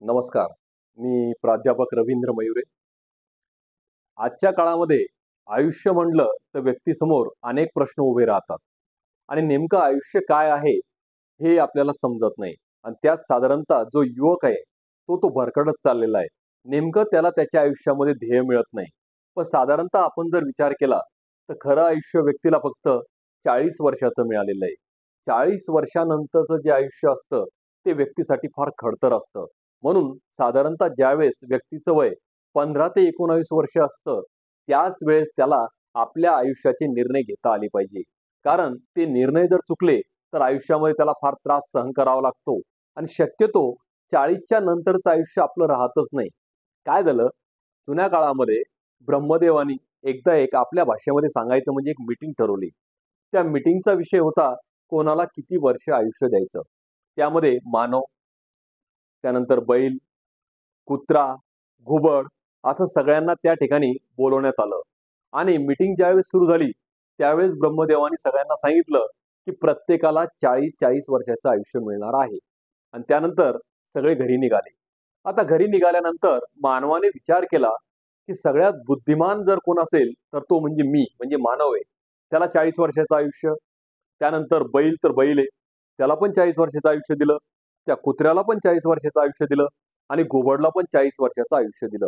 नमस्कार. मी प्राध्यापक रवींद्र मयुरे. आजच्या काळामध्ये आयुष्य म्हणलं तर व्यक्तीसमोर अनेक प्रश्न उभे राहतात आणि नेमकं आयुष्य काय आहे हे आपल्याला समजत नाही. आणि त्यात साधारणतः जो युवक आहे तो भरकटत चाललेला आहे. नेमकं त्याला त्याच्या आयुष्यामध्ये ध्येय मिळत नाही. पण साधारणतः आपण जर विचार केला तर खरं आयुष्य व्यक्तीला फक्त 40 वर्षाचं मिळालेलं आहे. 40 वर्षानंतरचं जे आयुष्य असतं ते व्यक्तीसाठी फार खडतर असतं. म्हणून साधारणतः ज्यावेळेस व्यक्तीचं वय 15 ते 19 वर्ष असतं, त्याच वेळेस त्याला आपल्या आयुष्याचे निर्णय घेता आले पाहिजे. कारण ते निर्णय जर चुकले, तर आयुष्यामध्ये त्याला फार त्रास सहन करावा लागतो आणि शक्यतो 40च्या नंतरचं आयुष्य आपलं राहतच नाही. काय झालं, जुन्या काळामध्ये ब्रह्मदेवानी एकदा एक आपल्या भाषेमध्ये सांगायचं म्हणजे एक मीटिंग ठरवली. त्या मीटिंगचा विषय होता, कोणाला किती वर्ष आयुष्य द्यायचं. त्यामध्ये मानव, त्यानंतर बैल, कुत्रा, घुबड असं सगळ्यांना त्या ठिकाणी बोलवण्यात आलं आणि मीटिंग ज्यावेळेस सुरू झाली, त्यावेळेस ब्रह्मदेवानी सगळ्यांना सांगितलं, की प्रत्येकाला 40-40 वर्षाचं आयुष्य मिळणार आहे. आणि त्यानंतर सगळे घरी निघाले. आता घरी निघाल्यानंतर मानवाने विचार केला, की सगळ्यात बुद्धिमान जर कोण असेल, तर तो म्हणजे मी, म्हणजे मानव आहे. त्याला 40 वर्षाचं आयुष्य. त्यानंतर बैल तर बैल आहे. त्याला पण 40 वर्षाचं आयुष्य दिलं. त्या कुत्र्याला पण 40 वर्षाचं आयुष्य दिलं. आणि घुबडला पण 40 वर्षाचं आयुष्य दिलं.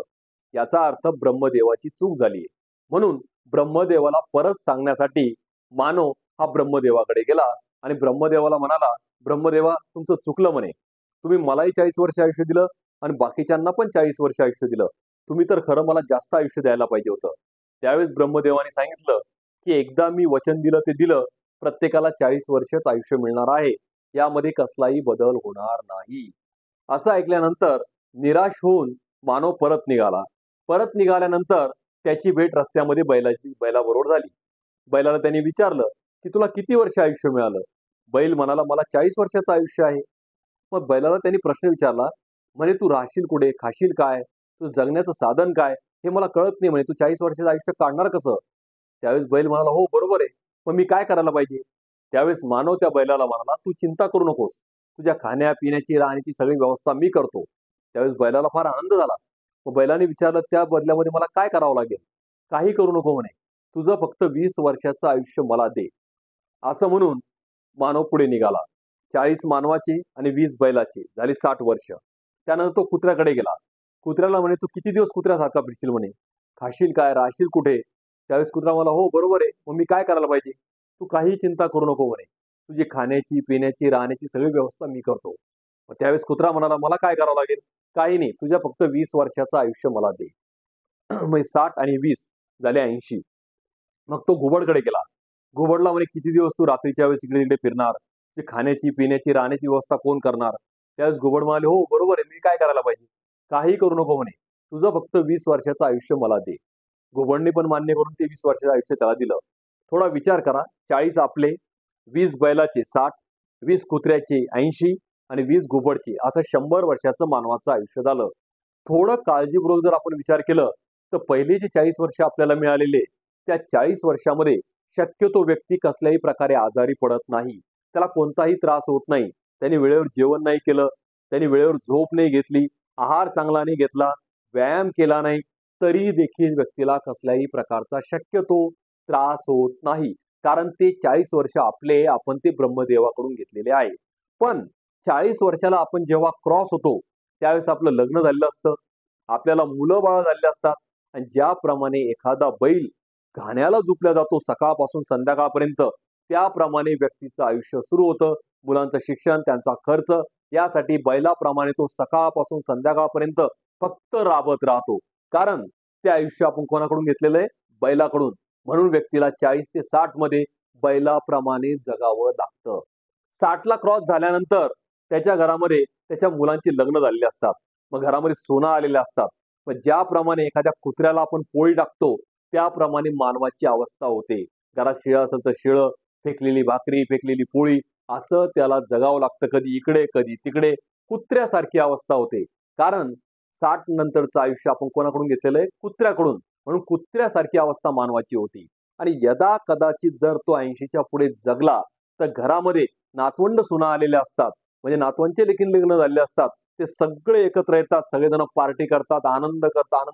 याचा अर्थ ब्रह्मदेवाची चूक झाली. म्हणून ब्रह्मदेवाला परत सांगण्यासाठी मानव हा ब्रह्मदेवाकडे गेला आणि ब्रह्मदेवाला म्हणाला, ब्रह्मदेवा तुमचं चुकलं म्हणे. तुम्ही मलाही 40 वर्ष आयुष्य दिलं आणि बाकीच्यांना पण 40 वर्ष आयुष्य दिलं. तुम्ही तर खरं मला जास्त आयुष्य द्यायला पाहिजे होतं. त्यावेळेस ब्रह्मदेवाने सांगितलं, की एकदा मी वचन दिलं ते दिलं. प्रत्येकाला 40 वर्षच आयुष्य मिळणार आहे. यामध्ये कसलाही बदल होणार नाही. असं ऐकल्यानंतर निराश होऊन मानव परत निघाला. परत निघाल्यानंतर त्याची भेट रस्त्यामध्ये बैलाबरोबर झाली. बैलाला त्यांनी विचारलं, की तुला किती वर्ष आयुष्य मिळालं? बैल म्हणाला, मला 40 वर्षाचं आयुष्य आहे. मग बैलाला त्यांनी प्रश्न विचारला, म्हणे तू राहशील कुठे? खाशील काय? तुझं जगण्याचं साधन काय? हे मला कळत नाही म्हणे. तू 40 वर्षाचं आयुष्य काढणार कसं? त्यावेळेस बैल म्हणाला, हो बरोबर आहे. पण मी काय करायला पाहिजे? त्यावेळेस मानव त्या बैलाला म्हणाला, तू चिंता करू नकोस. तुझ्या खाण्यापिण्याची, राहण्याची सगळी व्यवस्था मी करतो. त्यावेळेस बैलाला फार आनंद झाला. मग बैलाने विचारलं, त्या बदल्यामध्ये मला काय करावं लागेल? काही करू नको म्हणे. तुझं फक्त 20 वर्षाचं आयुष्य मला दे. असं म्हणून मानव पुढे निघाला. 40 मानवाची आणि 20 बैलाची झाली 60 वर्ष. त्यानंतर तो कुत्र्याकडे गेला. कुत्र्याला म्हणे, तू किती दिवस कुत्र्यासारखा फिरशील म्हणे. खाशील काय? राहशील कुठे? त्यावेळेस कुत्रा मला, हो बरोबर आहे. मग मी काय करायला पाहिजे? तू काही चिंता करू नको म्हणे. तुझी खाण्याची, पिण्याची, राहण्याची सगळी व्यवस्था मी करतो. मग त्यावेळेस कुत्रा म्हणाला, मला काय करावं लागेल? काही नाही. तुझ्या फक्त 20 वर्षाचं आयुष्य मला दे. म्हणजे 60 आणि 20 झाले 80. मग तो घुबडकडे गेला. घुबडला म्हणे, किती दिवस तू रात्रीच्या वेळेस इकडे-तिकडे फिरणार? तुझी खाण्याची, पिण्याची, राहण्याची व्यवस्था कोण करणार? त्यावेळेस घुबड म्हणाले, हो बरोबर आहे. मी काय करायला पाहिजे? काही करू नको म्हणे. तुझं फक्त 20 वर्षाचं आयुष्य मला दे. घुबडने पण मान्य करून ते 20 वर्षाचं आयुष्य त्याला दिलं. थोडा विचार करा. 40 आपले, 20 बैलाचे 60, 20 कुत्र्याचे 80 आणि 20 घुबडचे असं 100 वर्षाचं मानवाचं आयुष्य झालं. थोडं काळजीपूर्वक जर आपण विचार केलं, तर पहिले जे 40 वर्ष आपल्याला मिळालेले, त्या 40 वर्षामध्ये शक्यतो व्यक्ती कसल्याही प्रकारे आजारी पडत नाही. त्याला कोणताही त्रास होत नाही. त्याने वेळेवर जेवण नाही केलं, त्याने वेळेवर झोप नाही घेतली, आहार चांगला नाही घेतला, व्यायाम केला नाही, तरी देखील व्यक्तीला कसल्याही प्रकारचा शक्यतो त्रास होत नाही. कारण ते 40 वर्ष आपले, आपण ते ब्रह्मदेवाकडून घेतलेले आहे. पण 40 वर्षाला आपण जेव्हा क्रॉस होतो, त्यावेळेस आपलं लग्न झालेलं असतं, आपल्याला मुलं-बाळं झालेली असतात आणि ज्याप्रमाणे एखादा बैल घाण्याला झुपला जातो सकाळपासून संध्याकाळपर्यंत, त्याप्रमाणे व्यक्तीचं आयुष्य सुरू होतं. मुलांचं शिक्षण, त्यांचा खर्च यासाठी बैलाप्रमाणे तो सकाळपासून संध्याकाळपर्यंत फक्त राबत राहतो. कारण ते आयुष्य आपण कोणाकडून घेतलेलं आहे? बैलाकडून. म्हणून व्यक्तीला 40 ते 60 मध्ये बैलाप्रमाणे जगावं लागतं. 60ला क्रॉस झाल्यानंतर त्याच्या घरामध्ये त्याच्या मुलांची लग्न झालेली असतात. मग घरामध्ये सोनं आलेले असतात. मग ज्याप्रमाणे एखाद्या कुत्र्याला आपण पोळी टाकतो, त्याप्रमाणे मानवाची अवस्था होते. घरात शिळं असेल तर शिळं, फेकलेली भाकरी, फेकलेली पोळी असं त्याला जगावं लागतं. कधी इकडे, कधी तिकडे. कुत्र्यासारखी अवस्था होते. कारण 60 नंतरचं आयुष्य आपण कोणाकडून घेतलेलं आहे? कुत्र्याकडून. म्हणून कुत्र्यासारखी अवस्था मानवाची होती. आणि यदा कदाचित जर तो 80च्या पुढे जगला, तर घरामध्ये नातवंड सुना आलेल्या असतात. म्हणजे नातवांचे देखील लग्न झालेले असतात. ते सगळे एकत्र येतात, सगळेजण पार्टी करतात, आनंद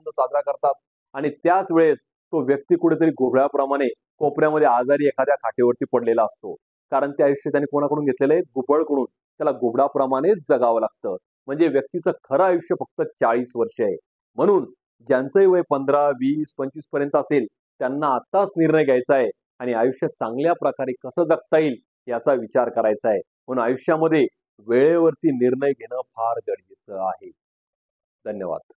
साजरा करतात आणि त्याच वेळेस तो व्यक्ती कुठेतरी घोबळ्याप्रमाणे कोपऱ्यामध्ये आजारी एखाद्या खाटेवरती पडलेला असतो. कारण ते आयुष्य त्याने कोणाकडून घेतलेलं आहे? घुबडकडून. त्याला घुबडाप्रमाणेच जगावं लागतं. म्हणजे व्यक्तीचं खरं आयुष्य फक्त 40 वर्ष आहे. म्हणून ज्यांचंही वय 15, 20, 25 पर्यंत असेल, त्यांना आत्ताच निर्णय घ्यायचा आहे आणि आयुष्य चांगल्या प्रकारे कसं जगता येईल याचा विचार करायचा आहे. म्हणून आयुष्यामध्ये वेळेवरती निर्णय घेणं फार गरजेचं आहे. धन्यवाद.